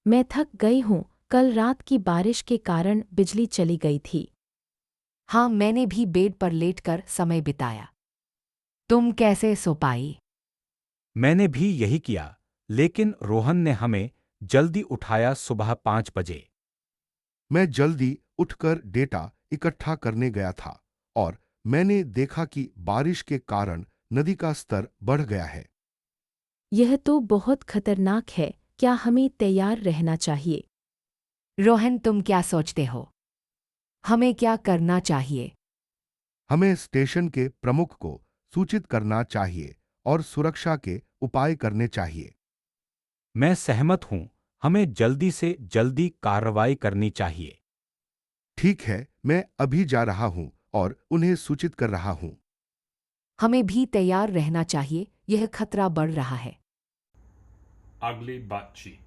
मैं थक गई हूँ। कल रात की बारिश के कारण बिजली चली गई थी। हाँ, मैंने भी बेड पर लेटकर समय बिताया। तुम कैसे सो पाई? मैंने भी यही किया, लेकिन रोहन ने हमें जल्दी उठाया सुबह 5 बजे। मैं जल्दी उठकर डेटा इकट्ठा करने गया था और मैंने देखा कि बारिश के कारण नदी का स्तर बढ़ गया है। यह तो बहुत खतरनाक है। क्या हमें तैयार रहना चाहिए? रोहन, तुम क्या सोचते हो? हमें क्या करना चाहिए? हमें स्टेशन के प्रमुख को सूचित करना चाहिए और सुरक्षा के उपाय करने चाहिए। मैं सहमत हूं, हमें जल्दी से जल्दी कार्रवाई करनी चाहिए। ठीक है, मैं अभी जा रहा हूं और उन्हें सूचित कर रहा हूं। हमें भी तैयार रहना चाहिए, यह खतरा बढ़ रहा है। अगली बातचीत।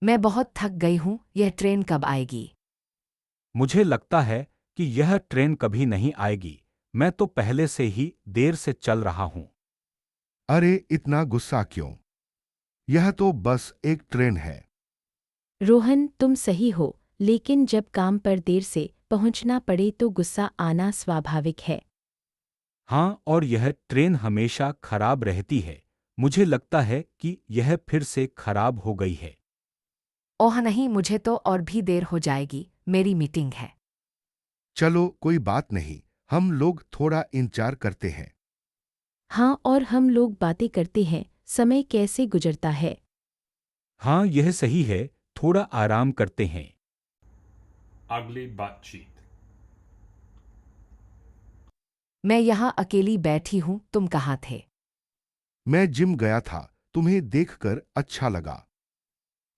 मैं बहुत थक गई हूँ, यह ट्रेन कब आएगी? मुझे लगता है कि यह ट्रेन कभी नहीं आएगी। मैं तो पहले से ही देर से चल रहा हूं। अरे, इतना गुस्सा क्यों? यह तो बस एक ट्रेन है। रोहन, तुम सही हो, लेकिन जब काम पर देर से पहुंचना पड़े तो गुस्सा आना स्वाभाविक है। हाँ, और यह ट्रेन हमेशा खराब रहती है। मुझे लगता है कि यह फिर से खराब हो गई है। ओह नहीं, मुझे तो और भी देर हो जाएगी, मेरी मीटिंग है। चलो, कोई बात नहीं, हम लोग थोड़ा इंतजार करते हैं। हाँ, और हम लोग बातें करते हैं, समय कैसे गुजरता है। हाँ, यह सही है, थोड़ा आराम करते हैं। अगली बातचीत। मैं यहाँ अकेली बैठी हूँ, तुम कहाँ थे? मैं जिम गया था, तुम्हें देखकर अच्छा लगा।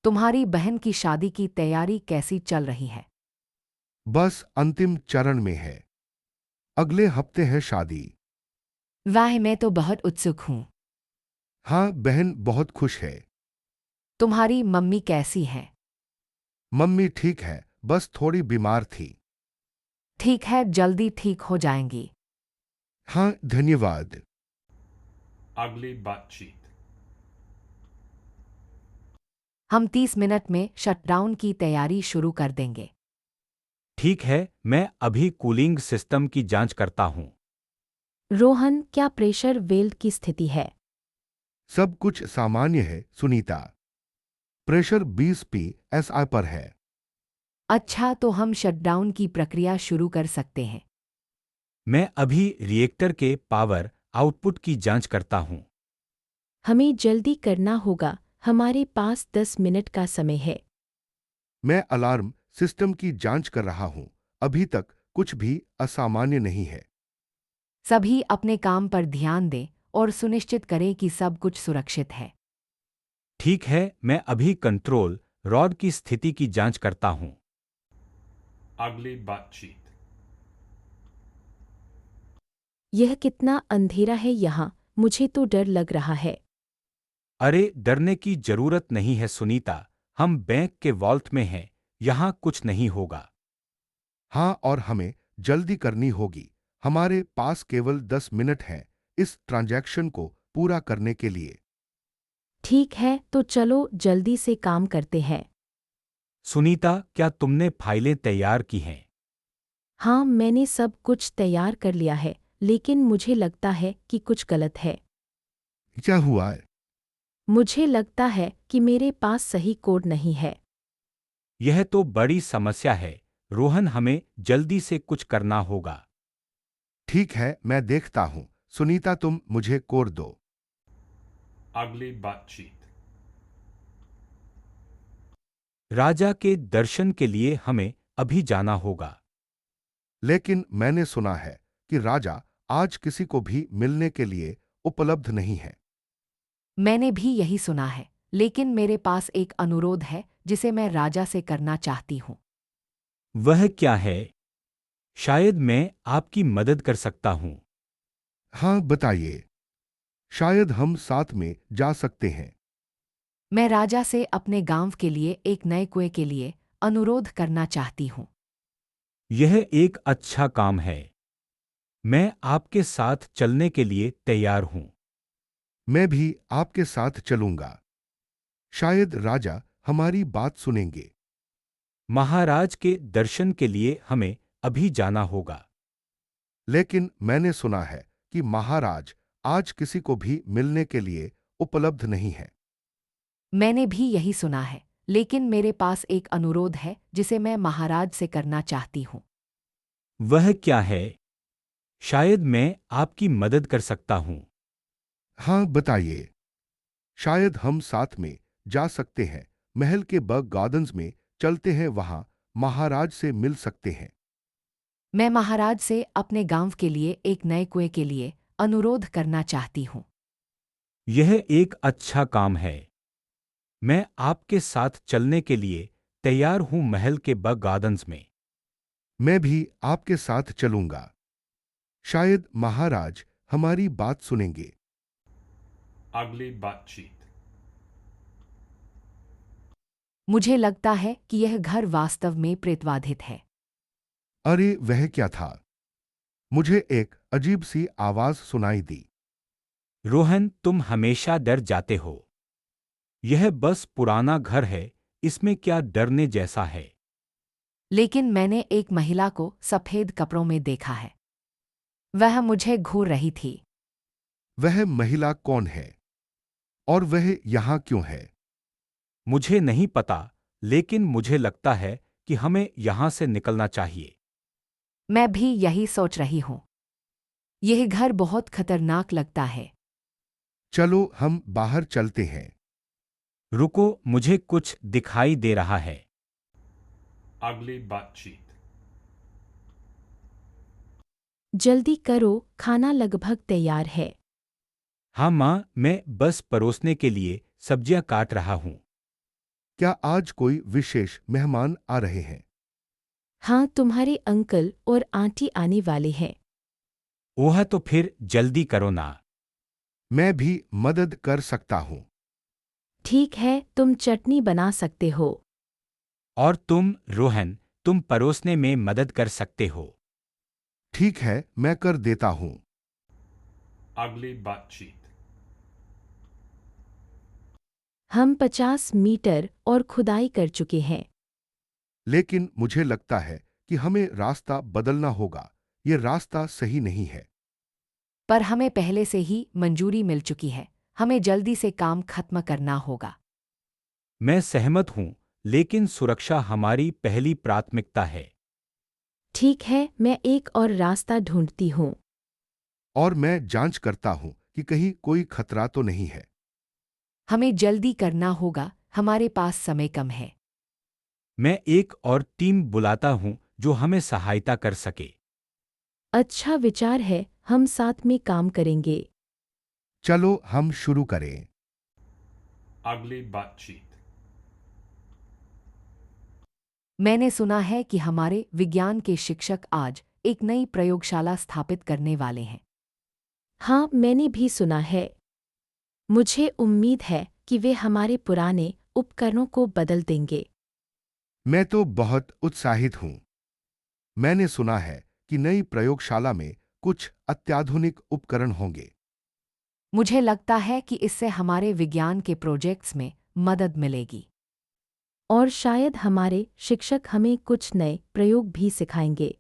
तुम्हारी बहन की शादी की तैयारी कैसी चल रही है? बस अंतिम चरण में है। अगले हफ्ते है शादी। वाह, मैं तो बहुत उत्सुक हूँ। हाँ, बहन बहुत खुश है। तुम्हारी मम्मी कैसी है? मम्मी ठीक है, बस थोड़ी बीमार थी। ठीक है, जल्दी ठीक हो जाएंगी। हाँ, धन्यवाद। अगली बातचीत। हम 30 मिनट में शटडाउन की तैयारी शुरू कर देंगे। ठीक है, मैं अभी कूलिंग सिस्टम की जांच करता हूँ। रोहन, क्या प्रेशर वेल्ट की स्थिति है? सब कुछ सामान्य है, सुनीता। प्रेशर 20 psi पर है। अच्छा, तो हम शटडाउन की प्रक्रिया शुरू कर सकते हैं। मैं अभी रिएक्टर के पावर आउटपुट की जांच करता हूँ। हमें जल्दी करना होगा, हमारे पास 10 मिनट का समय है। मैं अलार्म सिस्टम की जांच कर रहा हूं। अभी तक कुछ भी असामान्य नहीं है। सभी अपने काम पर ध्यान दें और सुनिश्चित करें कि सब कुछ सुरक्षित है। ठीक है, मैं अभी कंट्रोल रॉड की स्थिति की जांच करता हूँ। अगली बातचीत। यह कितना अंधेरा है यहाँ, मुझे तो डर लग रहा है। अरे, डरने की जरूरत नहीं है सुनीता, हम बैंक के वॉल्ट में हैं, यहाँ कुछ नहीं होगा। हाँ, और हमें जल्दी करनी होगी। हमारे पास केवल 10 मिनट हैं इस ट्रांजैक्शन को पूरा करने के लिए। ठीक है, तो चलो जल्दी से काम करते हैं। सुनीता, क्या तुमने फाइलें तैयार की हैं? हाँ, मैंने सब कुछ तैयार कर लिया है, लेकिन मुझे लगता है कि कुछ गलत है। क्या हुआ है? मुझे लगता है कि मेरे पास सही कोड नहीं है। यह तो बड़ी समस्या है, रोहन, हमें जल्दी से कुछ करना होगा। ठीक है, मैं देखता हूं। सुनीता, तुम मुझे कोड दो। अगली बातचीत। राजा के दर्शन के लिए हमें अभी जाना होगा। लेकिन मैंने सुना है कि राजा आज किसी को भी मिलने के लिए उपलब्ध नहीं है। मैंने भी यही सुना है, लेकिन मेरे पास एक अनुरोध है जिसे मैं राजा से करना चाहती हूँ। वह क्या है? शायद मैं आपकी मदद कर सकता हूँ। हाँ, बताइए। शायद हम साथ में जा सकते हैं। मैं राजा से अपने गांव के लिए एक नए कुएं के लिए अनुरोध करना चाहती हूँ। यह एक अच्छा काम है। मैं आपके साथ चलने के लिए तैयार हूँ। मैं भी आपके साथ चलूंगा। शायद राजा हमारी बात सुनेंगे। महाराज के दर्शन के लिए हमें अभी जाना होगा। लेकिन मैंने सुना है कि महाराज आज किसी को भी मिलने के लिए उपलब्ध नहीं है। मैंने भी यही सुना है, लेकिन मेरे पास एक अनुरोध है जिसे मैं महाराज से करना चाहती हूँ। वह क्या है? शायद मैं आपकी मदद कर सकता हूँ। हाँ, बताइए। शायद हम साथ में जा सकते हैं, महल के बग गार्डन्स में चलते हैं, वहां महाराज से मिल सकते हैं। मैं महाराज से अपने गांव के लिए एक नए कुएं के लिए अनुरोध करना चाहती हूँ। यह एक अच्छा काम है। मैं आपके साथ चलने के लिए तैयार हूँ महल के बग गार्डन्स में। मैं भी आपके साथ चलूंगा। शायद महाराज हमारी बात सुनेंगे। अगली बातचीत। मुझे लगता है कि यह घर वास्तव में प्रेतबाधित है। अरे, वह क्या था? मुझे एक अजीब सी आवाज सुनाई दी। रोहन, तुम हमेशा डर जाते हो। यह बस पुराना घर है, इसमें क्या डरने जैसा है? लेकिन मैंने एक महिला को सफेद कपड़ों में देखा है। वह मुझे घूर रही थी। वह महिला कौन है और वह यहाँ क्यों है? मुझे नहीं पता, लेकिन मुझे लगता है कि हमें यहाँ से निकलना चाहिए। मैं भी यही सोच रही हूँ। यह घर बहुत खतरनाक लगता है। चलो हम बाहर चलते हैं। रुको, मुझे कुछ दिखाई दे रहा है। अगली बातचीत। जल्दी करो, खाना लगभग तैयार है। हाँ माँ, मैं बस परोसने के लिए सब्जियां काट रहा हूँ। क्या आज कोई विशेष मेहमान आ रहे हैं? हाँ, तुम्हारे अंकल और आंटी आने वाले हैं। ओह, तो फिर जल्दी करो ना। मैं भी मदद कर सकता हूँ। ठीक है, तुम चटनी बना सकते हो। और तुम, रोहन, तुम परोसने में मदद कर सकते हो। ठीक है, मैं कर देता हूँ। अगली बातचीत। हम 50 मीटर और खुदाई कर चुके हैं। लेकिन मुझे लगता है कि हमें रास्ता बदलना होगा। ये रास्ता सही नहीं है। पर हमें पहले से ही मंजूरी मिल चुकी है। हमें जल्दी से काम खत्म करना होगा। मैं सहमत हूँ, लेकिन सुरक्षा हमारी पहली प्राथमिकता है। ठीक है, मैं एक और रास्ता ढूंढती हूँ। और मैं जांच करता हूँ कि कहीं कोई खतरा तो नहीं है। हमें जल्दी करना होगा, हमारे पास समय कम है। मैं एक और टीम बुलाता हूँ जो हमें सहायता कर सके। अच्छा विचार है, हम साथ में काम करेंगे। चलो हम शुरू करें। अगली बातचीत। मैंने सुना है कि हमारे विज्ञान के शिक्षक आज एक नई प्रयोगशाला स्थापित करने वाले हैं। हाँ, मैंने भी सुना है। मुझे उम्मीद है कि वे हमारे पुराने उपकरणों को बदल देंगे। मैं तो बहुत उत्साहित हूँ। मैंने सुना है कि नई प्रयोगशाला में कुछ अत्याधुनिक उपकरण होंगे। मुझे लगता है कि इससे हमारे विज्ञान के प्रोजेक्ट्स में मदद मिलेगी। और शायद हमारे शिक्षक हमें कुछ नए प्रयोग भी सिखाएंगे।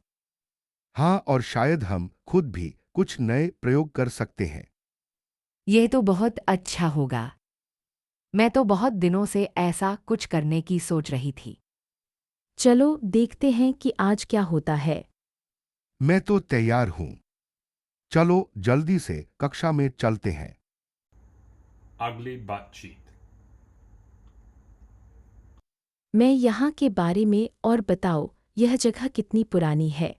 हाँ, और शायद हम खुद भी कुछ नए प्रयोग कर सकते हैं। यह तो बहुत अच्छा होगा। मैं तो बहुत दिनों से ऐसा कुछ करने की सोच रही थी। चलो देखते हैं कि आज क्या होता है। मैं तो तैयार हूँ। चलो जल्दी से कक्षा में चलते हैं। अगली बातचीत। मैं यहाँ के बारे में और बताओ, यह जगह कितनी पुरानी है।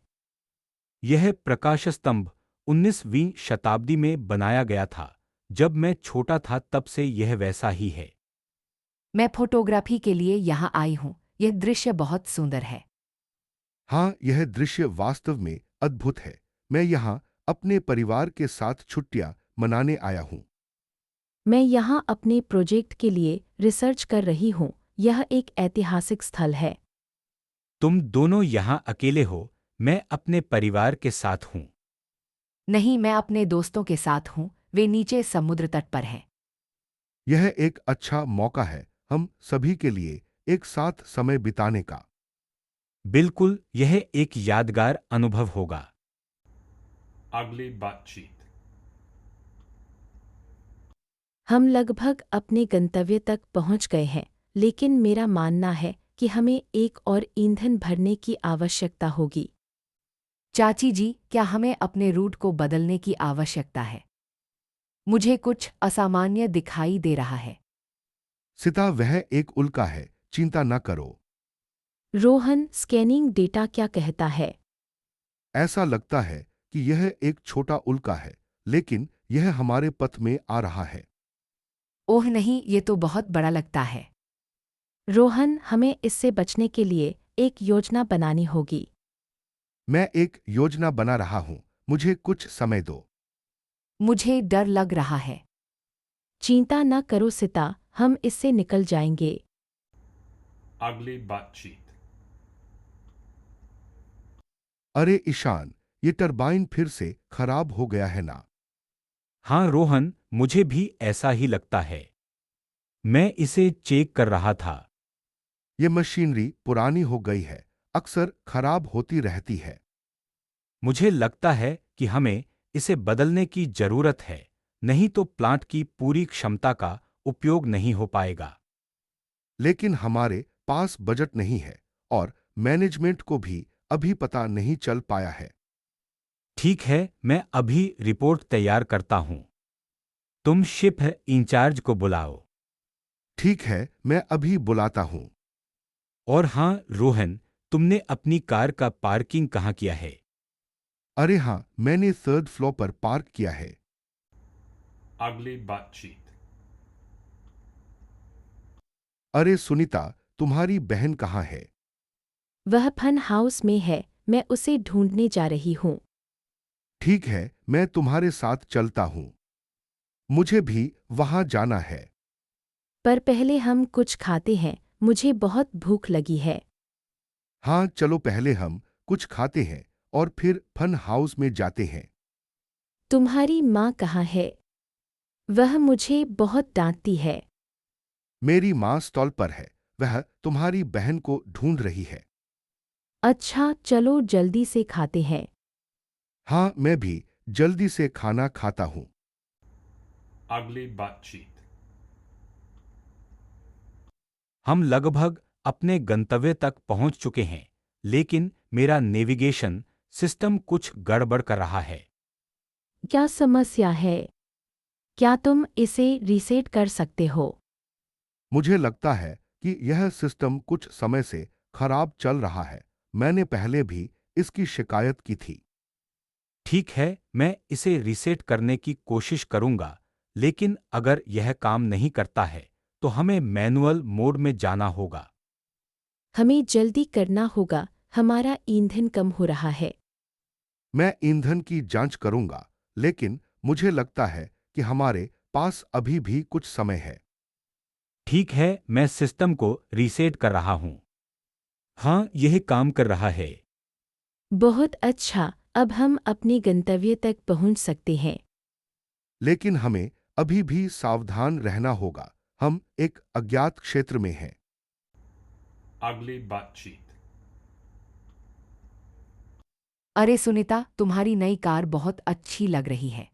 यह प्रकाश स्तंभ 19वीं शताब्दी में बनाया गया था। जब मैं छोटा था तब से यह वैसा ही है। मैं फोटोग्राफी के लिए यहाँ आई हूँ। यह दृश्य बहुत सुंदर है। हाँ, यह दृश्य वास्तव में अद्भुत है। मैं यहाँ अपने परिवार के साथ छुट्टियां मनाने आया हूँ। मैं यहाँ अपने प्रोजेक्ट के लिए रिसर्च कर रही हूँ। यह एक ऐतिहासिक स्थल है। तुम दोनों यहाँ अकेले हो, मैं अपने परिवार के साथ हूँ। नहीं, मैं अपने दोस्तों के साथ हूँ। वे नीचे समुद्र तट पर हैं। यह एक अच्छा मौका है हम सभी के लिए एक साथ समय बिताने का। बिल्कुल, यह एक यादगार अनुभव होगा। Ugly Batshit. हम लगभग अपने गंतव्य तक पहुंच गए हैं, लेकिन मेरा मानना है कि हमें एक और ईंधन भरने की आवश्यकता होगी। चाची जी, क्या हमें अपने रूट को बदलने की आवश्यकता है? मुझे कुछ असामान्य दिखाई दे रहा है। सीता, वह एक उल्का है, चिंता न करो। रोहन, स्कैनिंग डेटा क्या कहता है? ऐसा लगता है कि यह एक छोटा उल्का है, लेकिन यह हमारे पथ में आ रहा है। ओह नहीं, ये तो बहुत बड़ा लगता है। रोहन, हमें इससे बचने के लिए एक योजना बनानी होगी। मैं एक योजना बना रहा हूं, मुझे कुछ समय दो। मुझे डर लग रहा है। चिंता न करो सीता, हम इससे निकल जाएंगे। Ugly Batshit. अरे ईशान, ये टरबाइन फिर से खराब हो गया है ना? हाँ रोहन, मुझे भी ऐसा ही लगता है। मैं इसे चेक कर रहा था। ये मशीनरी पुरानी हो गई है, अक्सर खराब होती रहती है। मुझे लगता है कि हमें इसे बदलने की जरूरत है, नहीं तो प्लांट की पूरी क्षमता का उपयोग नहीं हो पाएगा। लेकिन हमारे पास बजट नहीं है और मैनेजमेंट को भी अभी पता नहीं चल पाया है। ठीक है, मैं अभी रिपोर्ट तैयार करता हूं। तुम शिप इंचार्ज को बुलाओ। ठीक है, मैं अभी बुलाता हूं। और हाँ रोहन, तुमने अपनी कार का पार्किंग कहाँ किया है? अरे हाँ, मैंने 3rd फ्लोर पर पार्क किया है। Ugly Batshit. अरे सुनीता, तुम्हारी बहन कहाँ है? वह फन हाउस में है, मैं उसे ढूंढने जा रही हूँ। ठीक है, मैं तुम्हारे साथ चलता हूं। मुझे भी वहां जाना है। पर पहले हम कुछ खाते हैं, मुझे बहुत भूख लगी है। हाँ, चलो पहले हम कुछ खाते हैं और फिर फन हाउस में जाते हैं। तुम्हारी माँ कहाँ है? वह मुझे बहुत डांटती है। मेरी माँ स्टॉल पर है, वह तुम्हारी बहन को ढूंढ रही है। अच्छा, चलो जल्दी से खाते हैं। हाँ, मैं भी जल्दी से खाना खाता हूं। Ugly Batshit. हम लगभग अपने गंतव्य तक पहुंच चुके हैं, लेकिन मेरा नेविगेशन सिस्टम कुछ गड़बड़ कर रहा है। क्या समस्या है? क्या तुम इसे रीसेट कर सकते हो? मुझे लगता है कि यह सिस्टम कुछ समय से खराब चल रहा है। मैंने पहले भी इसकी शिकायत की थी। ठीक है, मैं इसे रीसेट करने की कोशिश करूंगा, लेकिन अगर यह काम नहीं करता है, तो हमें मैनुअल मोड में जाना होगा। हमें जल्दी करना होगा, हमारा ईंधन कम हो रहा है। मैं ईंधन की जांच करूंगा, लेकिन मुझे लगता है कि हमारे पास अभी भी कुछ समय है। ठीक है, मैं सिस्टम को रीसेट कर रहा हूं। हाँ, यह काम कर रहा है। बहुत अच्छा, अब हम अपने गंतव्य तक पहुंच सकते हैं। लेकिन हमें अभी भी सावधान रहना होगा। हम एक अज्ञात क्षेत्र में हैं। Ugly Batshit. अरे सुनीता, तुम्हारी नई कार बहुत अच्छी लग रही है।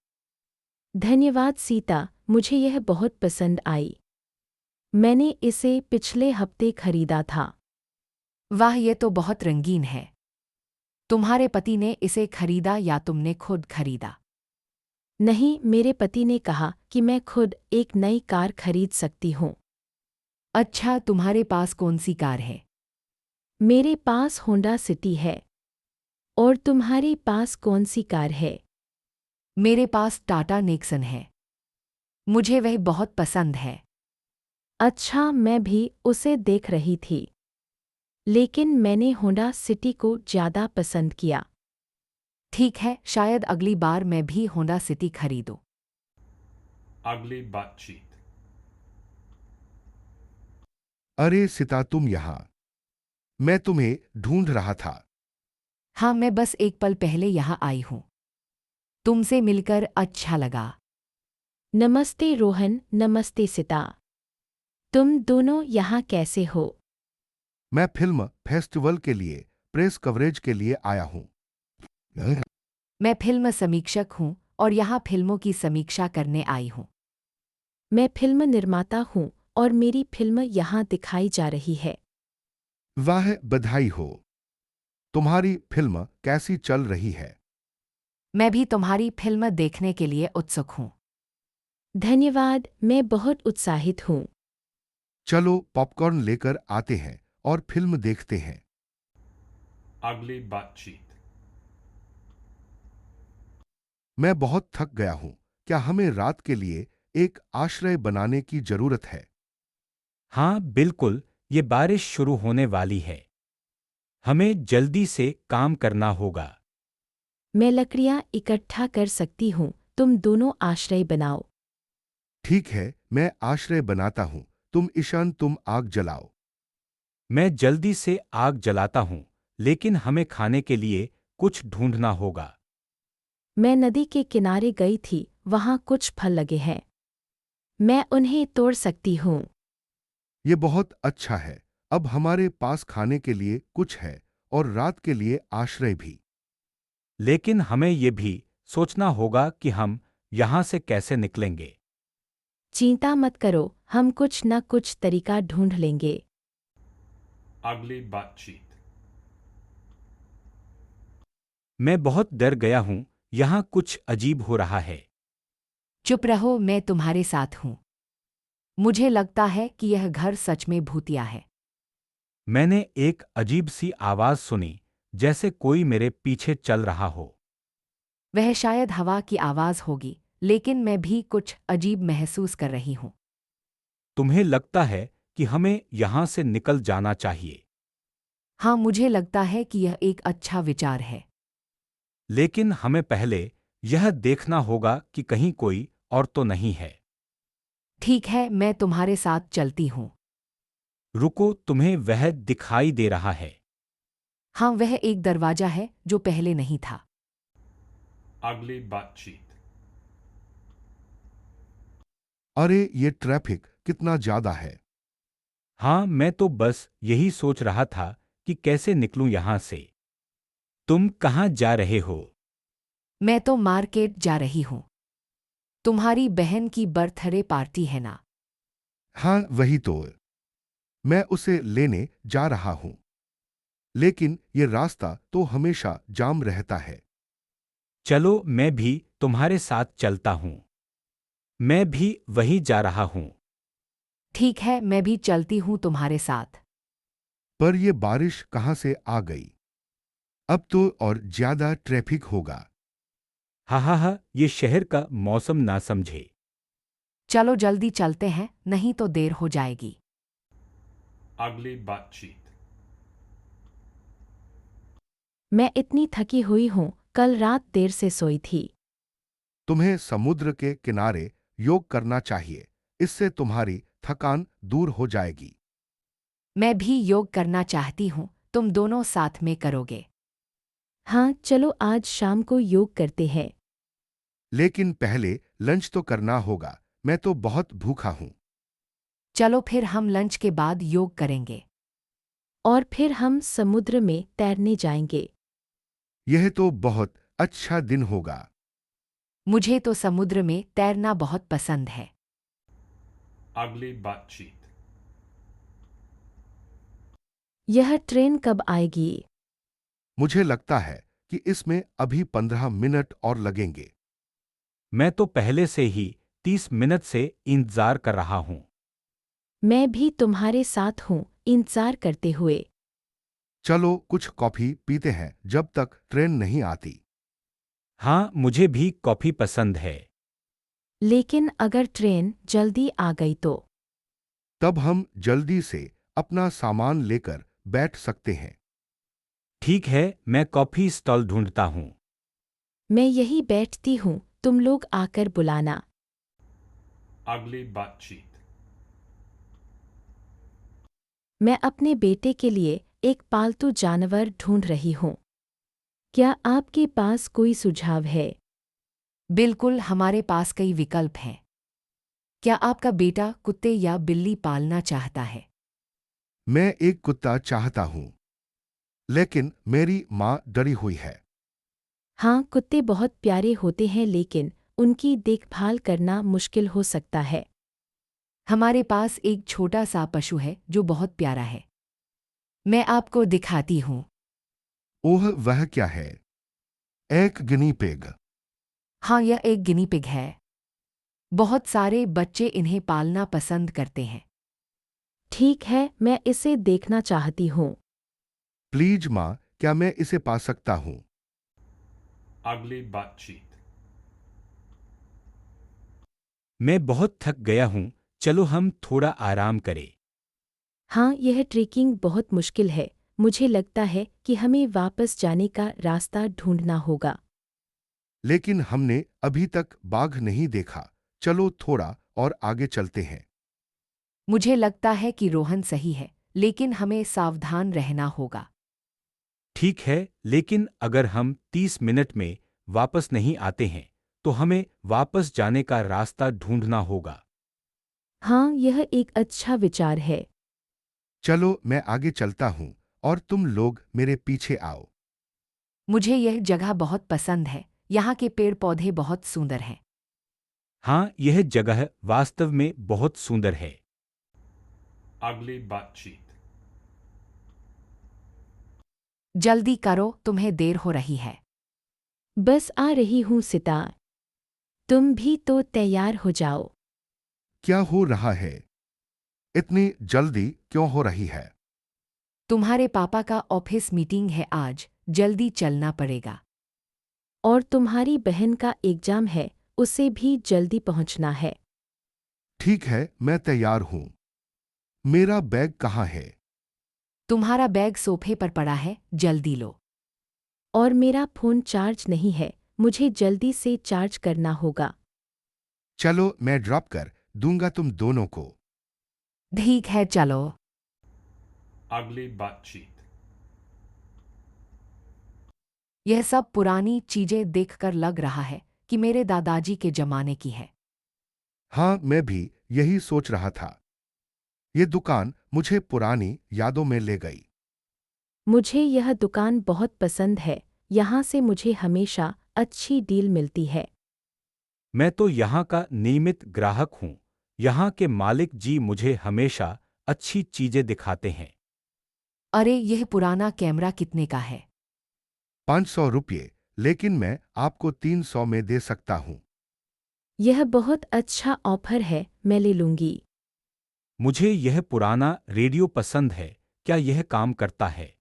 धन्यवाद सीता, मुझे यह बहुत पसंद आई। मैंने इसे पिछले हफ्ते खरीदा था। वाह, ये तो बहुत रंगीन है। तुम्हारे पति ने इसे खरीदा या तुमने खुद खरीदा? नहीं, मेरे पति ने कहा कि मैं खुद एक नई कार खरीद सकती हूँ। अच्छा, तुम्हारे पास कौन सी कार है? मेरे पास होंडा सिटी है। और तुम्हारे पास कौन सी कार है? मेरे पास टाटा नेक्सन है। मुझे वह बहुत पसंद है। अच्छा, मैं भी उसे देख रही थी, लेकिन मैंने होंडा सिटी को ज़्यादा पसंद किया। ठीक है, शायद अगली बार मैं भी होंडा सिटी खरीदूं। Ugly Batshit. अरे सीता, तुम यहां। मैं तुम्हें ढूंढ रहा था। हाँ, मैं बस एक पल पहले यहाँ आई हूँ। तुमसे मिलकर अच्छा लगा। नमस्ते रोहन, नमस्ते सीता। तुम दोनों यहाँ कैसे हो? मैं फिल्म फेस्टिवल के लिए प्रेस कवरेज के लिए आया हूँ। मैं फिल्म समीक्षक हूँ और यहाँ फिल्मों की समीक्षा करने आई हूँ। मैं फिल्म निर्माता हूँ और मेरी फिल्म यहाँ दिखाई जा रही है। वाह, बधाई हो। तुम्हारी फिल्म कैसी चल रही है? मैं भी तुम्हारी फिल्म देखने के लिए उत्सुक हूँ। धन्यवाद, मैं बहुत उत्साहित हूँ। चलो पॉपकॉर्न लेकर आते हैं और फिल्म देखते हैं। Ugly butt cheek. मैं बहुत थक गया हूँ। क्या हमें रात के लिए एक आश्रय बनाने की जरूरत है? हाँ बिल्कुल, ये बारिश शुरू होने वाली है। हमें जल्दी से काम करना होगा। मैं लकड़ियाँ इकट्ठा कर सकती हूँ, तुम दोनों आश्रय बनाओ। ठीक है, मैं आश्रय बनाता हूँ। तुम आग जलाओ। मैं जल्दी से आग जलाता हूँ, लेकिन हमें खाने के लिए कुछ ढूंढना होगा। मैं नदी के किनारे गई थी, वहाँ कुछ फल लगे हैं। मैं उन्हें तोड़ सकती हूँ। ये बहुत अच्छा है। अब हमारे पास खाने के लिए कुछ है और रात के लिए आश्रय भी। लेकिन हमें ये भी सोचना होगा कि हम यहाँ से कैसे निकलेंगे। चिंता मत करो, हम कुछ न कुछ तरीका ढूंढ लेंगे। Ugly butt cheek. मैं बहुत डर गया हूँ, यहाँ कुछ अजीब हो रहा है। चुप रहो, मैं तुम्हारे साथ हूँ। मुझे लगता है कि यह घर सच में भूतिया है। मैंने एक अजीब सी आवाज़ सुनी, जैसे कोई मेरे पीछे चल रहा हो। वह शायद हवा की आवाज़ होगी, लेकिन मैं भी कुछ अजीब महसूस कर रही हूँ। तुम्हें लगता है कि हमें यहाँ से निकल जाना चाहिए। हाँ, मुझे लगता है कि यह एक अच्छा विचार है। लेकिन हमें पहले यह देखना होगा कि कहीं कोई और तो नहीं है। ठीक है, मैं तुम्हारे साथ चलती हूँ। रुको, तुम्हें वह दिखाई दे रहा है। हाँ, वह एक दरवाजा है जो पहले नहीं था। Ugly butt cheek. अरे, ये ट्रैफिक कितना ज्यादा है। हाँ, मैं तो बस यही सोच रहा था कि कैसे निकलूं यहाँ से। तुम कहाँ जा रहे हो? मैं तो मार्केट जा रही हूँ। तुम्हारी बहन की बर्थडे पार्टी है ना? हाँ, वही तो। मैं उसे लेने जा रहा हूँ। लेकिन ये रास्ता तो हमेशा जाम रहता है। चलो, मैं भी तुम्हारे साथ चलता हूँ। मैं भी वहीं जा रहा हूँ। ठीक है, मैं भी चलती हूँ तुम्हारे साथ। पर ये बारिश कहाँ से आ गई? अब तो और ज्यादा ट्रैफिक होगा। हा, ये शहर का मौसम ना समझे। चलो जल्दी चलते हैं, नहीं तो देर हो जाएगी। Ugly butt cheek. मैं इतनी थकी हुई हूँ, कल रात देर से सोई थी। तुम्हें समुद्र के किनारे योग करना चाहिए। इससे तुम्हारी थकान दूर हो जाएगी। मैं भी योग करना चाहती हूँ, तुम दोनों साथ में करोगे? हाँ, चलो आज शाम को योग करते हैं। लेकिन पहले लंच तो करना होगा। मैं तो बहुत भूखा हूँ। चलो फिर हम लंच के बाद योग करेंगे। और फिर हम समुद्र में तैरने जाएंगे। यह तो बहुत अच्छा दिन होगा। मुझे तो समुद्र में तैरना बहुत पसंद है। Ugly butt cheek. यह ट्रेन कब आएगी? मुझे लगता है कि इसमें अभी 15 मिनट और लगेंगे। मैं तो पहले से ही 30 मिनट से इंतजार कर रहा हूँ। मैं भी तुम्हारे साथ हूँ, इंतजार करते हुए। चलो कुछ कॉफी पीते हैं जब तक ट्रेन नहीं आती। हाँ, मुझे भी कॉफी पसंद है। लेकिन अगर ट्रेन जल्दी आ गई तो? तब हम जल्दी से अपना सामान लेकर बैठ सकते हैं। ठीक है, मैं कॉफी स्टॉल ढूंढता हूँ। मैं यही बैठती हूँ, तुम लोग आकर बुलाना। Ugly butt cheek. मैं अपने बेटे के लिए एक पालतू जानवर ढूंढ रही हूँ। क्या आपके पास कोई सुझाव है? बिल्कुल, हमारे पास कई विकल्प हैं। क्या आपका बेटा कुत्ते या बिल्ली पालना चाहता है? मैं एक कुत्ता चाहता हूँ, लेकिन मेरी माँ डरी हुई है। हाँ, कुत्ते बहुत प्यारे होते हैं लेकिन उनकी देखभाल करना मुश्किल हो सकता है। हमारे पास एक छोटा सा पशु है जो बहुत प्यारा है। मैं आपको दिखाती हूँ। ओह, वह क्या है? एक गिनी पिग। हाँ, यह एक गिनी पिग है। बहुत सारे बच्चे इन्हें पालना पसंद करते हैं। ठीक है, मैं इसे देखना चाहती हूँ। प्लीज माँ, क्या मैं इसे पा सकता हूँ? Ugly butt cheek. मैं बहुत थक गया हूँ, चलो हम थोड़ा आराम करें। हाँ, यह ट्रेकिंग बहुत मुश्किल है। मुझे लगता है कि हमें वापस जाने का रास्ता ढूंढना होगा। लेकिन हमने अभी तक बाघ नहीं देखा। चलो थोड़ा और आगे चलते हैं। मुझे लगता है कि रोहन सही है, लेकिन हमें सावधान रहना होगा। ठीक है, लेकिन अगर हम 30 मिनट में वापस नहीं आते हैं, तो हमें वापस जाने का रास्ता ढूंढना होगा। हाँ, यह एक अच्छा विचार है। चलो मैं आगे चलता हूँ और तुम लोग मेरे पीछे आओ। मुझे यह जगह बहुत पसंद है। यहाँ के पेड़ पौधे बहुत सुंदर हैं। हाँ, यह जगह वास्तव में बहुत सुंदर है। Ugly butt cheek. जल्दी करो, तुम्हें देर हो रही है। बस आ रही हूँ सिता। तुम भी तो तैयार हो जाओ। क्या हो रहा है? इतनी जल्दी क्यों हो रही है? तुम्हारे पापा का ऑफिस मीटिंग है आज, जल्दी चलना पड़ेगा। और तुम्हारी बहन का एग्जाम है, उसे भी जल्दी पहुँचना है। ठीक है, मैं तैयार हूँ। मेरा बैग कहाँ है? तुम्हारा बैग सोफे पर पड़ा है, जल्दी लो। और मेरा फ़ोन चार्ज नहीं है, मुझे जल्दी से चार्ज करना होगा। चलो मैं ड्रॉप कर दूंगा तुम दोनों को। ठीक है, चलो। Ugly butt cheek. यह सब पुरानी चीजें देखकर लग रहा है कि मेरे दादाजी के जमाने की है। हाँ, मैं भी यही सोच रहा था। ये दुकान मुझे पुरानी यादों में ले गई। मुझे यह दुकान बहुत पसंद है, यहाँ से मुझे हमेशा अच्छी डील मिलती है। मैं तो यहाँ का नियमित ग्राहक हूँ। यहाँ के मालिक जी मुझे हमेशा अच्छी चीजें दिखाते हैं। अरे, यह पुराना कैमरा कितने का है? 500 रुपये, लेकिन मैं आपको 300 में दे सकता हूँ। यह बहुत अच्छा ऑफर है, मैं ले लूँगी। मुझे यह पुराना रेडियो पसंद है, क्या यह काम करता है?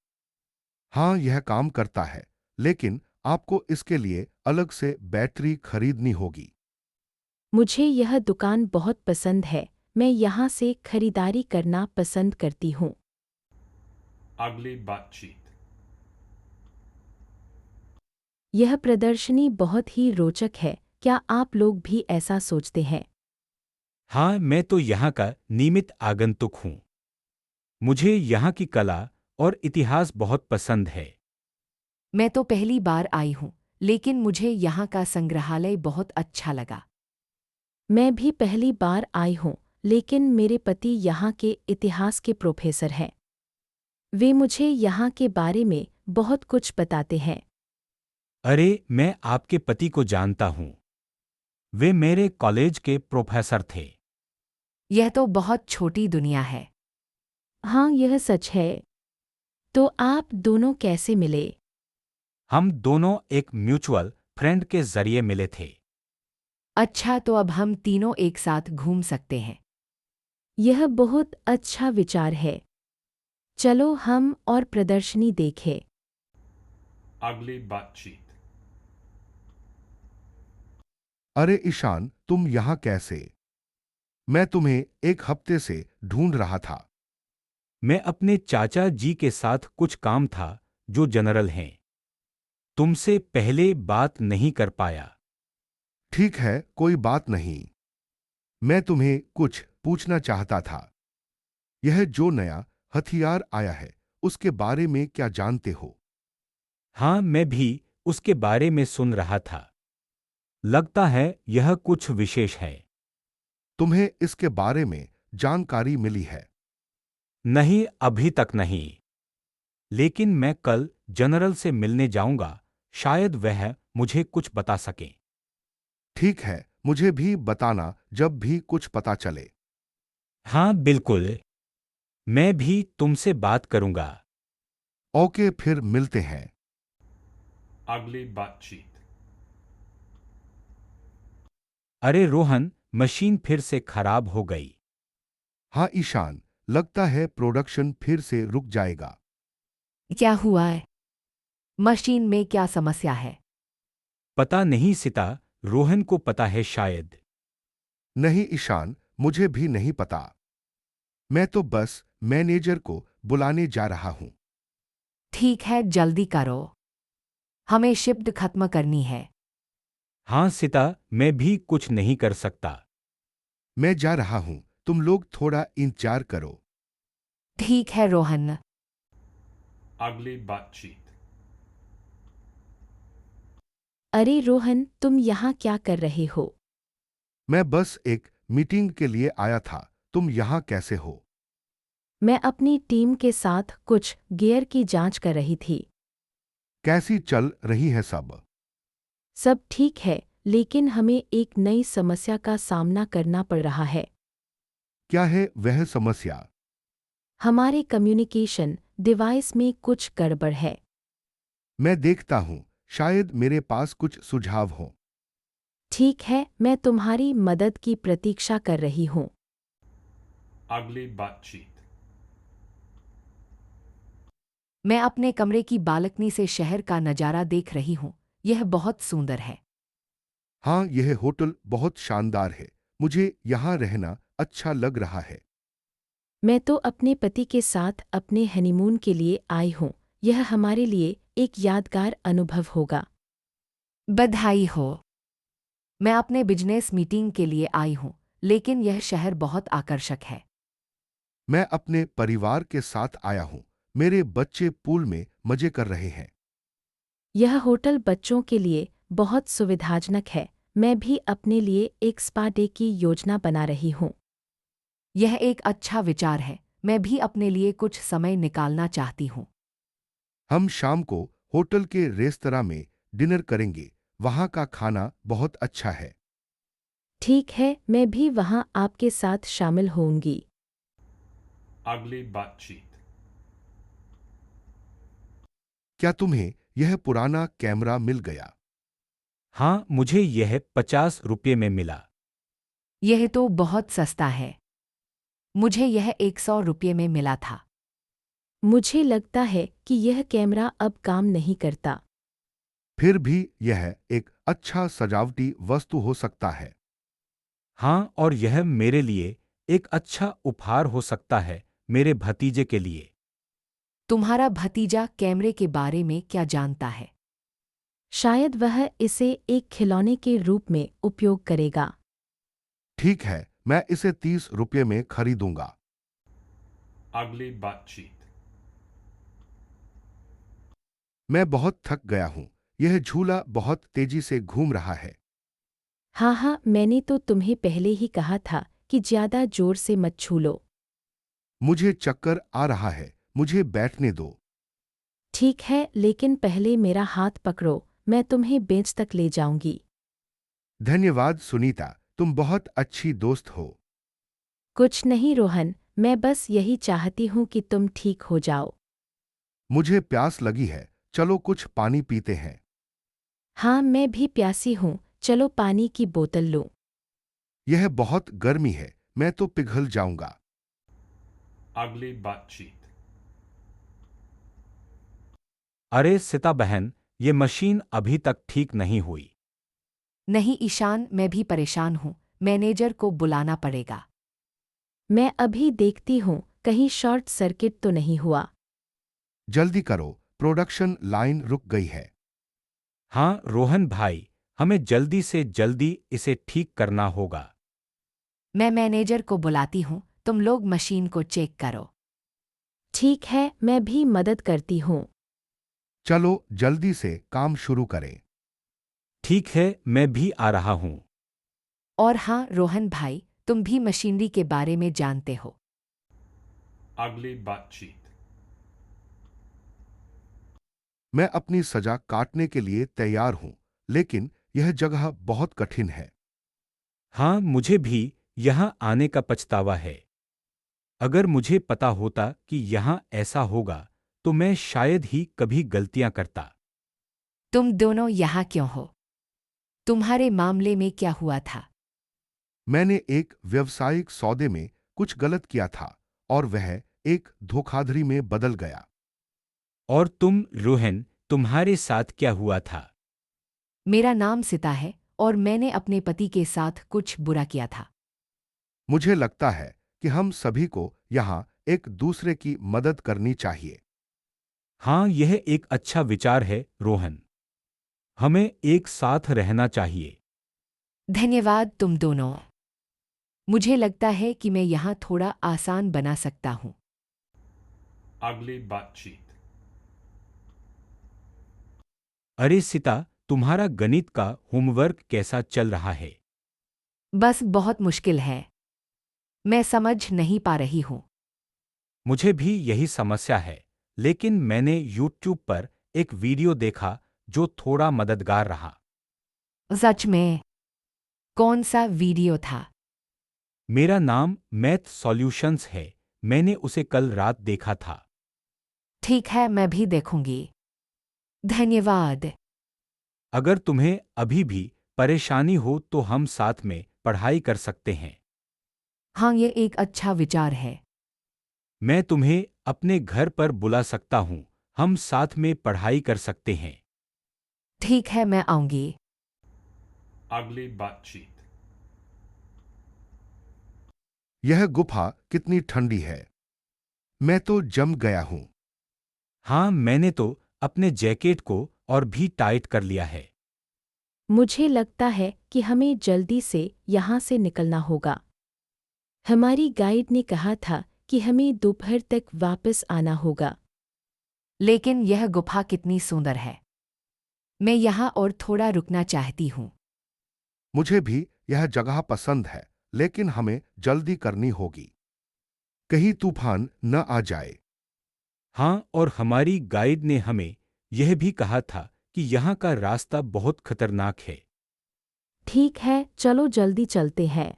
हाँ, यह काम करता है, लेकिन आपको इसके लिए अलग से बैटरी खरीदनी होगी। मुझे यह दुकान बहुत पसंद है, मैं यहाँ से खरीदारी करना पसंद करती हूँ। Ugly butt cheek. यह प्रदर्शनी बहुत ही रोचक है, क्या आप लोग भी ऐसा सोचते हैं? हाँ, मैं तो यहाँ का नियमित आगंतुक हूँ। मुझे यहाँ की कला और इतिहास बहुत पसंद है। मैं तो पहली बार आई हूँ, लेकिन मुझे यहाँ का संग्रहालय बहुत अच्छा लगा। मैं भी पहली बार आई हूँ, लेकिन मेरे पति यहाँ के इतिहास के प्रोफेसर हैं। वे मुझे यहाँ के बारे में बहुत कुछ बताते हैं। अरे, मैं आपके पति को जानता हूँ। वे मेरे कॉलेज के प्रोफेसर थे। यह तो बहुत छोटी दुनिया है। हाँ, यह सच है। तो आप दोनों कैसे मिले? हम दोनों एक म्यूचुअल फ्रेंड के जरिए मिले थे। अच्छा, तो अब हम तीनों एक साथ घूम सकते हैं। यह बहुत अच्छा विचार है। चलो हम और प्रदर्शनी देखें। Ugly butt cheek. अरे ईशान, तुम यहाँ कैसे? मैं तुम्हें एक हफ्ते से ढूंढ रहा था। मैं अपने चाचा जी के साथ कुछ काम था, जो जनरल हैं। तुमसे पहले बात नहीं कर पाया। ठीक है, कोई बात नहीं। मैं तुम्हें कुछ पूछना चाहता था। यह जो नया हथियार आया है, उसके बारे में क्या जानते हो? हाँ, मैं भी उसके बारे में सुन रहा था। लगता है यह कुछ विशेष है। तुम्हें इसके बारे में जानकारी मिली है? नहीं, अभी तक नहीं। लेकिन मैं कल जनरल से मिलने जाऊंगा, शायद वह मुझे कुछ बता सकें। ठीक है, मुझे भी बताना जब भी कुछ पता चले। हाँ बिल्कुल, मैं भी तुमसे बात करूंगा। ओके, फिर मिलते हैं। अगली बातचीत। अरे रोहन, मशीन फिर से खराब हो गई। हाँ ईशान, लगता है प्रोडक्शन फिर से रुक जाएगा। क्या हुआ है? मशीन में क्या समस्या है? पता नहीं सिता, रोहन को पता है शायद। नहीं ईशान, मुझे भी नहीं पता। मैं तो बस मैनेजर को बुलाने जा रहा हूं। ठीक है, जल्दी करो, हमें शिफ्ट खत्म करनी है। हाँ सिता, मैं भी कुछ नहीं कर सकता। मैं जा रहा हूं, तुम लोग थोड़ा इंतजार करो। ठीक है रोहन। अगली बातचीत। अरे रोहन, तुम यहाँ क्या कर रहे हो? मैं बस एक मीटिंग के लिए आया था। तुम यहाँ कैसे हो? मैं अपनी टीम के साथ कुछ गियर की जांच कर रही थी। कैसी चल रही है सब? सब ठीक है, लेकिन हमें एक नई समस्या का सामना करना पड़ रहा है। क्या है वह समस्या? हमारे कम्युनिकेशन डिवाइस में कुछ गड़बड़ है। मैं देखता हूं, शायद मेरे पास कुछ सुझाव हो। ठीक है, मैं तुम्हारी मदद की प्रतीक्षा कर रही हूँ। अगली बातचीत। मैं अपने कमरे की बालकनी से शहर का नजारा देख रही हूँ। यह बहुत सुंदर है। हाँ, यह होटल बहुत शानदार है। मुझे यहाँ रहना अच्छा लग रहा है। मैं तो अपने पति के साथ अपने हनीमून के लिए आई हूँ। यह हमारे लिए एक यादगार अनुभव होगा। बधाई हो। मैं अपने बिजनेस मीटिंग के लिए आई हूँ, लेकिन यह शहर बहुत आकर्षक है। मैं अपने परिवार के साथ आया हूँ। मेरे बच्चे पूल में मजे कर रहे हैं। यह होटल बच्चों के लिए बहुत सुविधाजनक है। मैं भी अपने लिए एक स्पा डे की योजना बना रही हूँ। यह एक अच्छा विचार है। मैं भी अपने लिए कुछ समय निकालना चाहती हूँ। हम शाम को होटल के रेस्तरां में डिनर करेंगे। वहाँ का खाना बहुत अच्छा है। ठीक है, मैं भी वहाँ आपके साथ शामिल होऊंगी। अगली बातचीत। क्या तुम्हें यह पुराना कैमरा मिल गया? हाँ, मुझे यह 50 रुपये में मिला। यह तो बहुत सस्ता है। मुझे यह 100 रुपये में मिला था। मुझे लगता है कि यह कैमरा अब काम नहीं करता। फिर भी यह एक अच्छा सजावटी वस्तु हो सकता है। हाँ, और यह मेरे लिए एक अच्छा उपहार हो सकता है, मेरे भतीजे के लिए। तुम्हारा भतीजा कैमरे के बारे में क्या जानता है? शायद वह इसे एक खिलौने के रूप में उपयोग करेगा। ठीक है, मैं इसे 30 रुपये में खरीदूंगा। अगली बातचीत। मैं बहुत थक गया हूँ। यह झूला बहुत तेजी से घूम रहा है। हाँ हाँ, मैंने तो तुम्हें पहले ही कहा था कि ज्यादा जोर से मत छूलो। मुझे चक्कर आ रहा है। मुझे बैठने दो। ठीक है, लेकिन पहले मेरा हाथ पकड़ो, मैं तुम्हें बेंच तक ले जाऊंगी। धन्यवाद सुनीता, तुम बहुत अच्छी दोस्त हो। कुछ नहीं रोहन, मैं बस यही चाहती हूँ कि तुम ठीक हो जाओ। मुझे प्यास लगी है, चलो कुछ पानी पीते हैं। हाँ, मैं भी प्यासी हूँ, चलो पानी की बोतल लूं। यह बहुत गर्मी है, मैं तो पिघल जाऊंगा। अगली बातचीत। अरे सिता बहन, ये मशीन अभी तक ठीक नहीं हुई। नहीं ईशान, मैं भी परेशान हूँ। मैनेजर को बुलाना पड़ेगा। मैं अभी देखती हूँ, कहीं शॉर्ट सर्किट तो नहीं हुआ। जल्दी करो, प्रोडक्शन लाइन रुक गई है। हाँ रोहन भाई, हमें जल्दी से जल्दी इसे ठीक करना होगा। मैं मैनेजर को बुलाती हूँ, तुम लोग मशीन को चेक करो। ठीक है, मैं भी मदद करती हूँ। चलो जल्दी से काम शुरू करें। ठीक है, मैं भी आ रहा हूँ। और हाँ रोहन भाई, तुम भी मशीनरी के बारे में जानते हो। Ugly बातचीत। मैं अपनी सजा काटने के लिए तैयार हूं, लेकिन यह जगह बहुत कठिन है। हाँ, मुझे भी यहाँ आने का पछतावा है। अगर मुझे पता होता कि यहाँ ऐसा होगा तो मैं शायद ही कभी गलतियां करता। तुम दोनों यहाँ क्यों हो? तुम्हारे मामले में क्या हुआ था? मैंने एक व्यवसायिक सौदे में कुछ गलत किया था और वह एक धोखाधड़ी में बदल गया। और तुम, रोहन, तुम्हारे साथ क्या हुआ था? मेरा नाम सिता है और मैंने अपने पति के साथ कुछ बुरा किया था। मुझे लगता है कि हम सभी को यहाँ एक दूसरे की मदद करनी चाहिए। हाँ, यह एक अच्छा विचार है, रोहन। हमें एक साथ रहना चाहिए। धन्यवाद तुम दोनों। मुझे लगता है कि मैं यहाँ थोड़ा आसान बना सकता हूँ। Ugly बातचीत। अरे सिता, तुम्हारा गणित का होमवर्क कैसा चल रहा है? बस बहुत मुश्किल है। मैं समझ नहीं पा रही हूँ। मुझे भी यही समस्या है, लेकिन मैंने YouTube पर एक वीडियो देखा जो थोड़ा मददगार रहा। सच में? कौन सा वीडियो था? मेरा नाम मैथ सॉल्यूशंस है। मैंने उसे कल रात देखा था। ठीक है, मैं भी देखूंगी। धन्यवाद। अगर तुम्हें अभी भी परेशानी हो तो हम साथ में पढ़ाई कर सकते हैं। हाँ, ये एक अच्छा विचार है। मैं तुम्हें अपने घर पर बुला सकता हूँ। हम साथ में पढ़ाई कर सकते हैं। ठीक है, मैं आऊंगी। Ugly बातचीत। यह गुफा कितनी ठंडी है। मैं तो जम गया हूं। हाँ, मैंने तो अपने जैकेट को और भी टाइट कर लिया है। मुझे लगता है कि हमें जल्दी से यहाँ से निकलना होगा। हमारी गाइड ने कहा था कि हमें दोपहर तक वापस आना होगा। लेकिन यह गुफा कितनी सुंदर है। मैं यहाँ और थोड़ा रुकना चाहती हूँ। मुझे भी यह जगह पसंद है, लेकिन हमें जल्दी करनी होगी, कहीं तूफान न आ जाए। हाँ, और हमारी गाइड ने हमें यह भी कहा था कि यहाँ का रास्ता बहुत खतरनाक है। ठीक है, चलो जल्दी चलते हैं।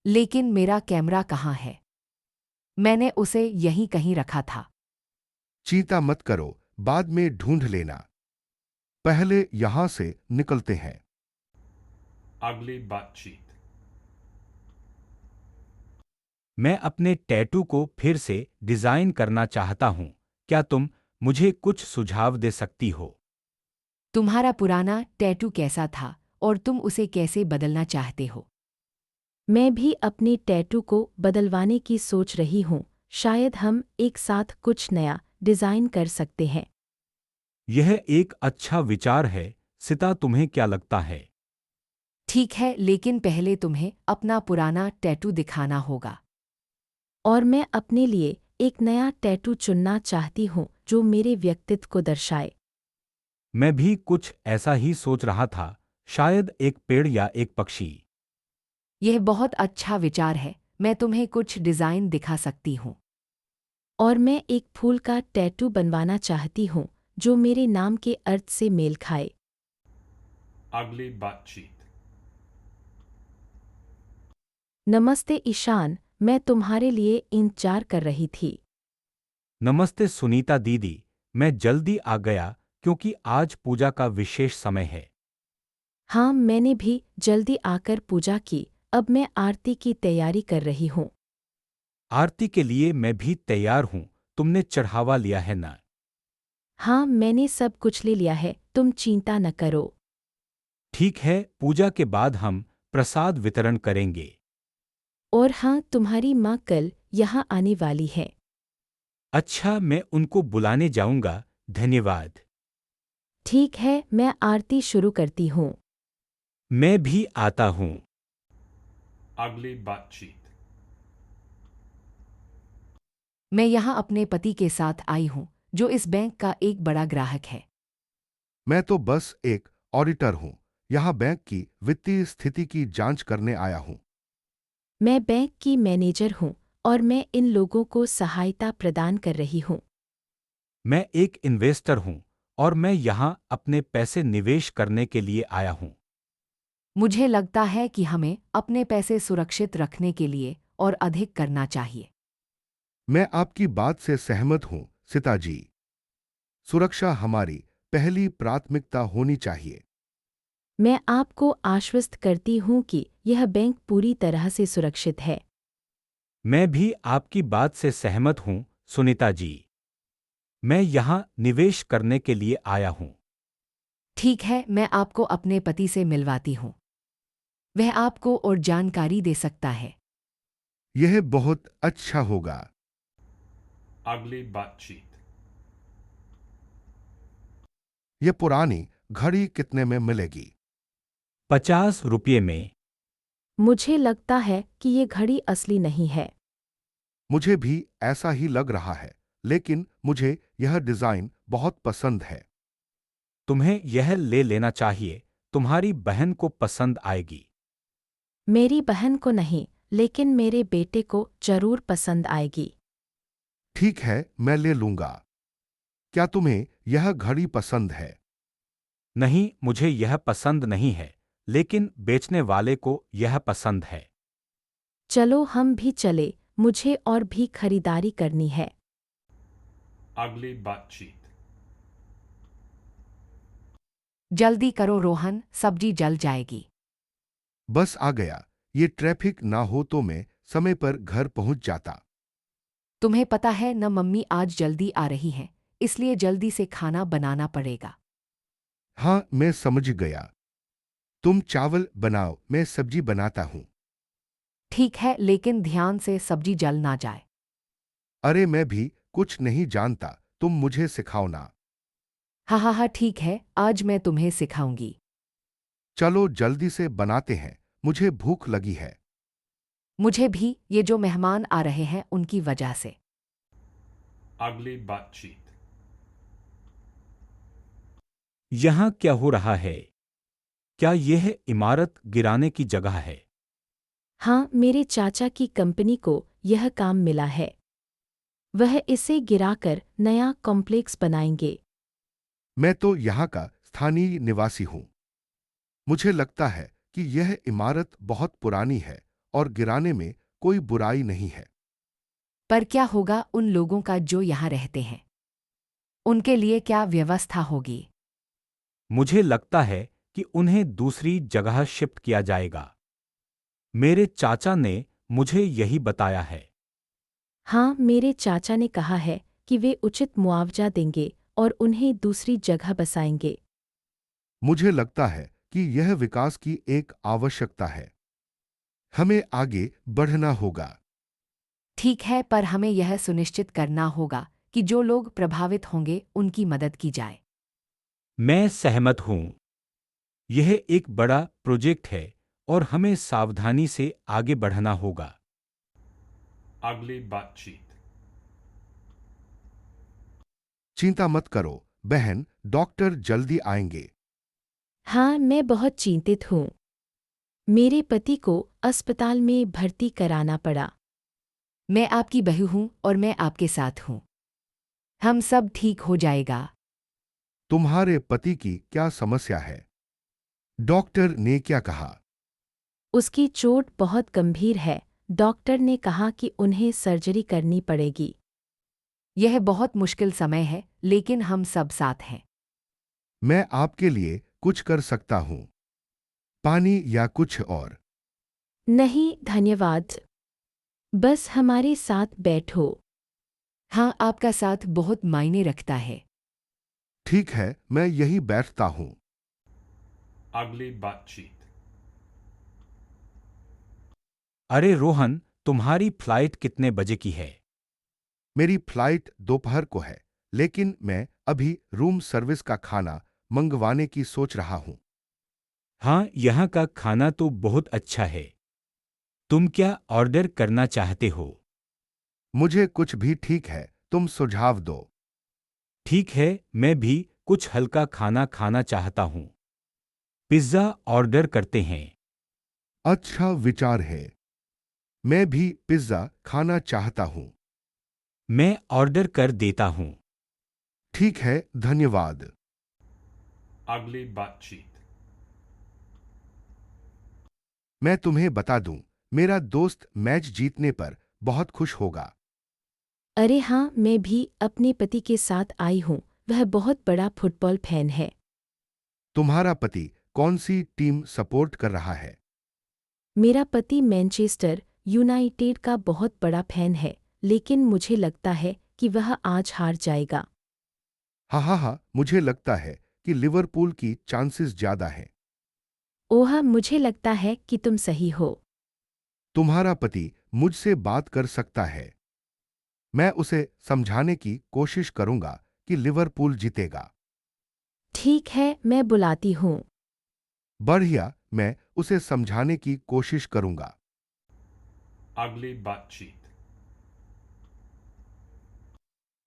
लेकिन मेरा कैमरा कहाँ है? मैंने उसे यहीं कहीं रखा था। चिंता मत करो, बाद में ढूंढ लेना। पहले यहां से निकलते हैं। Ugly बातचीत। मैं अपने टैटू को फिर से डिजाइन करना चाहता हूँ। क्या तुम मुझे कुछ सुझाव दे सकती हो? तुम्हारा पुराना टैटू कैसा था और तुम उसे कैसे बदलना चाहते हो? मैं भी अपने टैटू को बदलवाने की सोच रही हूँ। शायद हम एक साथ कुछ नया डिज़ाइन कर सकते हैं। यह एक अच्छा विचार है। सिता, तुम्हें क्या लगता है? ठीक है, लेकिन पहले तुम्हें अपना पुराना टैटू दिखाना होगा। और मैं अपने लिए एक नया टैटू चुनना चाहती हूँ जो मेरे व्यक्तित्व को दर्शाए। मैं भी कुछ ऐसा ही सोच रहा था, शायद एक पेड़ या एक पक्षी। यह बहुत अच्छा विचार है। मैं तुम्हें कुछ डिज़ाइन दिखा सकती हूँ। और मैं एक फूल का टैटू बनवाना चाहती हूँ जो मेरे नाम के अर्थ से मेल खाए। Ugly बातचीत। नमस्ते ईशान, मैं तुम्हारे लिए इंतजार कर रही थी। नमस्ते सुनीता दीदी, मैं जल्दी आ गया क्योंकि आज पूजा का विशेष समय है। हाँ, मैंने भी जल्दी आकर पूजा की। अब मैं आरती की तैयारी कर रही हूँ। आरती के लिए मैं भी तैयार हूँ। तुमने चढ़ावा लिया है ना? हाँ, मैंने सब कुछ ले लिया है, तुम चिंता न करो। ठीक है, पूजा के बाद हम प्रसाद वितरण करेंगे। और हाँ, तुम्हारी माँ कल यहाँ आने वाली है। अच्छा, मैं उनको बुलाने जाऊंगा। धन्यवाद। ठीक है, मैं आरती शुरू करती हूँ। मैं भी आता हूँ। Ugly बातचीत। मैं यहाँ अपने पति के साथ आई हूँ, जो इस बैंक का एक बड़ा ग्राहक है। मैं तो बस एक ऑडिटर हूं, यहां बैंक की वित्तीय स्थिति की जांच करने आया हूं। मैं बैंक की मैनेजर हूँ और मैं इन लोगों को सहायता प्रदान कर रही हूँ। मैं एक इन्वेस्टर हूं और मैं यहां अपने पैसे निवेश करने के लिए आया हूं। मुझे लगता है कि हमें अपने पैसे सुरक्षित रखने के लिए और अधिक करना चाहिए। मैं आपकी बात से सहमत हूं, सीता जी। सुरक्षा हमारी पहली प्राथमिकता होनी चाहिए। मैं आपको आश्वस्त करती हूँ कि यह बैंक पूरी तरह से सुरक्षित है। मैं भी आपकी बात से सहमत हूं, सुनीता जी। मैं यहां निवेश करने के लिए आया हूं। ठीक है, मैं आपको अपने पति से मिलवाती हूँ। वह आपको और जानकारी दे सकता है। यह बहुत अच्छा होगा। अगली बातचीत। यह पुरानी घड़ी कितने में मिलेगी? 50 रुपये में। मुझे लगता है कि ये घड़ी असली नहीं है। मुझे भी ऐसा ही लग रहा है, लेकिन मुझे यह डिजाइन बहुत पसंद है। तुम्हें यह ले लेना चाहिए, तुम्हारी बहन को पसंद आएगी। मेरी बहन को नहीं, लेकिन मेरे बेटे को जरूर पसंद आएगी। ठीक है, मैं ले लूंगा। क्या तुम्हें यह घड़ी पसंद है? नहीं, मुझे यह पसंद नहीं है, लेकिन बेचने वाले को यह पसंद है। चलो हम भी चले, मुझे और भी खरीदारी करनी है। अगली बातचीत। जल्दी करो रोहन, सब्जी जल जाएगी। बस आ गया। ये ट्रैफिक ना हो तो मैं समय पर घर पहुंच जाता। तुम्हें पता है न, मम्मी आज जल्दी आ रही हैं, इसलिए जल्दी से खाना बनाना पड़ेगा। हाँ, मैं समझ गया। तुम चावल बनाओ, मैं सब्जी बनाता हूँ। ठीक है, लेकिन ध्यान से सब्जी जल ना जाए। अरे मैं भी कुछ नहीं जानता, तुम मुझे सिखाओ ना। हाँ, ठीक है, आज मैं तुम्हें सिखाऊंगी। चलो जल्दी से बनाते हैं, मुझे भूख लगी है। मुझे भी, ये जो मेहमान आ रहे हैं उनकी वजह से। अगली बातचीत। यहां क्या हो रहा है? क्या यह इमारत गिराने की जगह है? हाँ, मेरे चाचा की कंपनी को यह काम मिला है। वह इसे गिराकर नया कॉम्प्लेक्स बनाएंगे। मैं तो यहाँ का स्थानीय निवासी हूँ। मुझे लगता है कि यह इमारत बहुत पुरानी है और गिराने में कोई बुराई नहीं है। पर क्या होगा उन लोगों का जो यहाँ रहते हैं? उनके लिए क्या व्यवस्था होगी? मुझे लगता है कि उन्हें दूसरी जगह शिफ्ट किया जाएगा। मेरे चाचा ने मुझे यही बताया है। हाँ, मेरे चाचा ने कहा है कि वे उचित मुआवजा देंगे और उन्हें दूसरी जगह बसाएंगे। मुझे लगता है कि यह विकास की एक आवश्यकता है। हमें आगे बढ़ना होगा। ठीक है, पर हमें यह सुनिश्चित करना होगा कि जो लोग प्रभावित होंगे उनकी मदद की जाए। मैं सहमत हूं। यह एक बड़ा प्रोजेक्ट है और हमें सावधानी से आगे बढ़ना होगा। अगली बातचीत। चिंता मत करो बहन, डॉक्टर जल्दी आएंगे। हाँ, मैं बहुत चिंतित हूँ। मेरे पति को अस्पताल में भर्ती कराना पड़ा। मैं आपकी बहू हूँ और मैं आपके साथ हूँ। हम सब ठीक हो जाएगा। तुम्हारे पति की क्या समस्या है? डॉक्टर ने क्या कहा? उसकी चोट बहुत गंभीर है। डॉक्टर ने कहा कि उन्हें सर्जरी करनी पड़ेगी। यह बहुत मुश्किल समय है, लेकिन हम सब साथ हैं। मैं आपके लिए कुछ कर सकता हूँ। पानी या कुछ और? नहीं, धन्यवाद। बस हमारे साथ बैठो। हाँ, आपका साथ बहुत मायने रखता है। ठीक है, मैं यही बैठता हूँ। अगली बातचीत। अरे रोहन, तुम्हारी फ्लाइट कितने बजे की है? मेरी फ्लाइट दोपहर को है, लेकिन मैं अभी रूम सर्विस का खाना मंगवाने की सोच रहा हूँ। हाँ, यहाँ का खाना तो बहुत अच्छा है। तुम क्या ऑर्डर करना चाहते हो? मुझे कुछ भी ठीक है, तुम सुझाव दो। ठीक है, मैं भी कुछ हल्का खाना खाना चाहता हूँ। पिज़्ज़ा ऑर्डर करते हैं। अच्छा विचार है। मैं भी पिज्जा खाना चाहता हूँ। मैं ऑर्डर कर देता हूँ। ठीक है, धन्यवाद। Ugly butt cheek. मैं तुम्हें बता दूं, मेरा दोस्त मैच जीतने पर बहुत खुश होगा। अरे हाँ, मैं भी अपने पति के साथ आई हूँ। वह बहुत बड़ा फुटबॉल फैन है। तुम्हारा पति कौन सी टीम सपोर्ट कर रहा है? मेरा पति मैनचेस्टर यूनाइटेड का बहुत बड़ा फैन है, लेकिन मुझे लगता है कि वह आज हार जाएगा। हाँ, मुझे लगता है कि लिवरपूल की चांसेस ज्यादा हैं। ओह, मुझे लगता है कि तुम सही हो। तुम्हारा पति मुझसे बात कर सकता है। मैं उसे समझाने की कोशिश करूंगा कि लिवरपूल जीतेगा। ठीक है, मैं बुलाती हूँ। बढ़िया, मैं उसे समझाने की कोशिश करूंगा। Ugly butt cheek.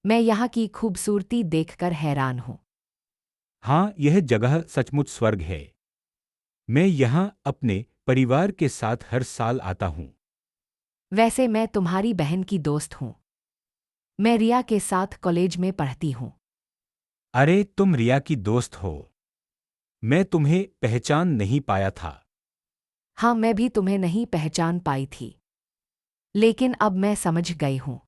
मैं यहाँ की खूबसूरती देखकर हैरान हूँ। हाँ, यह जगह सचमुच स्वर्ग है। मैं यहाँ अपने परिवार के साथ हर साल आता हूँ। वैसे मैं तुम्हारी बहन की दोस्त हूँ। मैं रिया के साथ कॉलेज में पढ़ती हूँ। अरे, तुम रिया की दोस्त हो। मैं तुम्हें पहचान नहीं पाया था। हाँ, मैं भी तुम्हें नहीं पहचान पाई थी, लेकिन अब मैं समझ गई हूँ।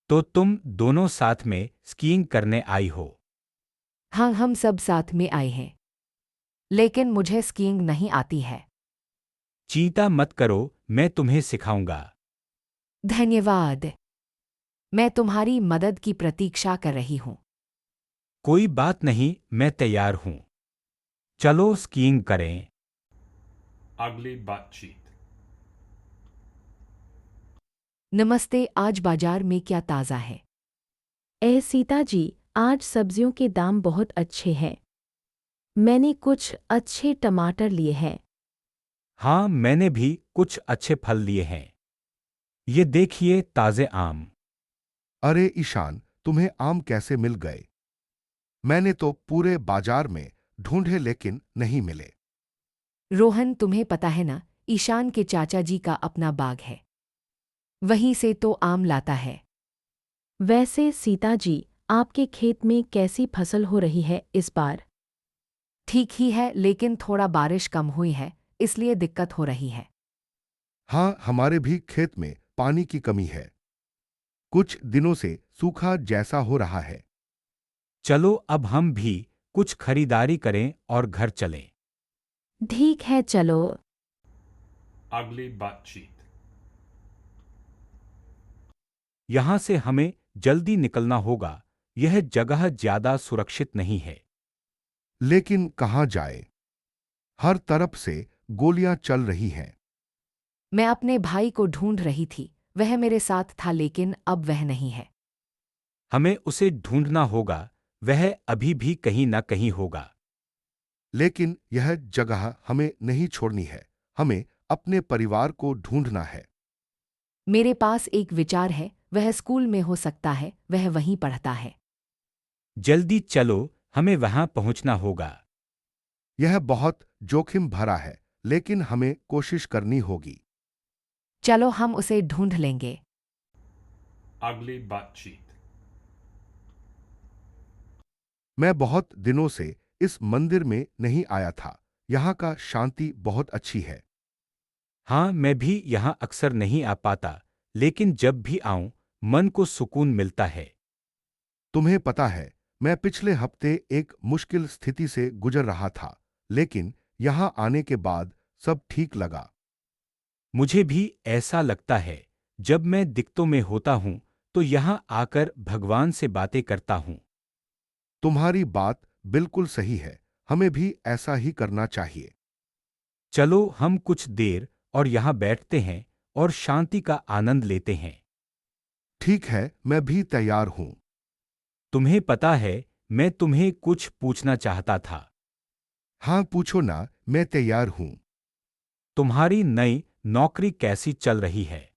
तो तुम दोनों साथ में स्कीइंग करने आई हो। हाँ, हम सब साथ में आए हैं, लेकिन मुझे स्कीइंग नहीं आती है। चिंता मत करो, मैं तुम्हें सिखाऊंगा। धन्यवाद। मैं तुम्हारी मदद की प्रतीक्षा कर रही हूँ। कोई बात नहीं, मैं तैयार हूँ। चलो स्कीइंग करें। Ugly butt cheek. नमस्ते, आज बाजार में क्या ताज़ा है? सीता जी, आज सब्जियों के दाम बहुत अच्छे हैं। मैंने कुछ अच्छे टमाटर लिए हैं। हाँ, मैंने भी कुछ अच्छे फल लिए हैं। ये देखिए, ताज़े आम। अरे ईशान, तुम्हें आम कैसे मिल गए? मैंने तो पूरे बाजार में ढूंढे लेकिन नहीं मिले। रोहन, तुम्हें पता है ना, ईशान के चाचा जी का अपना बाग है। वहीं से तो आम लाता है। वैसे सीता जी, आपके खेत में कैसी फसल हो रही है इस बार? ठीक ही है, लेकिन थोड़ा बारिश कम हुई है, इसलिए दिक्कत हो रही है। हाँ, हमारे भी खेत में पानी की कमी है। कुछ दिनों से सूखा जैसा हो रहा है। चलो अब हम भी कुछ खरीदारी करें और घर चलें। ठीक है, चलो। Ugly butt cheek. यहाँ से हमें जल्दी निकलना होगा। यह जगह ज्यादा सुरक्षित नहीं है। लेकिन कहाँ जाए? हर तरफ से गोलियां चल रही हैं। मैं अपने भाई को ढूंढ रही थी। वह मेरे साथ था, लेकिन अब वह नहीं है। हमें उसे ढूंढना होगा। वह अभी भी कहीं न कहीं होगा। लेकिन यह जगह हमें नहीं छोड़नी है। हमें अपने परिवार को ढूंढना है। मेरे पास एक विचार है। वह स्कूल में हो सकता है, वह वहीं पढ़ता है। जल्दी चलो, हमें वहां पहुंचना होगा। यह बहुत जोखिम भरा है, लेकिन हमें कोशिश करनी होगी। चलो, हम उसे ढूंढ लेंगे। Ugly butt cheek. मैं बहुत दिनों से इस मंदिर में नहीं आया था। यहाँ का शांति बहुत अच्छी है। हाँ, मैं भी यहाँ अक्सर नहीं आ पाता, लेकिन जब भी आऊं, मन को सुकून मिलता है। तुम्हें पता है, मैं पिछले हफ्ते एक मुश्किल स्थिति से गुजर रहा था, लेकिन यहाँ आने के बाद सब ठीक लगा। मुझे भी ऐसा लगता है। जब मैं दिक्कतों में होता हूँ, तो यहाँ आकर भगवान से बातें करता हूँ। तुम्हारी बात बिल्कुल सही है। हमें भी ऐसा ही करना चाहिए। चलो हम कुछ देर और यहाँ बैठते हैं और शांति का आनंद लेते हैं। ठीक है, मैं भी तैयार हूँ। तुम्हें पता है, मैं तुम्हें कुछ पूछना चाहता था। हाँ, पूछो ना, मैं तैयार हूँ। तुम्हारी नई नौकरी कैसी चल रही है?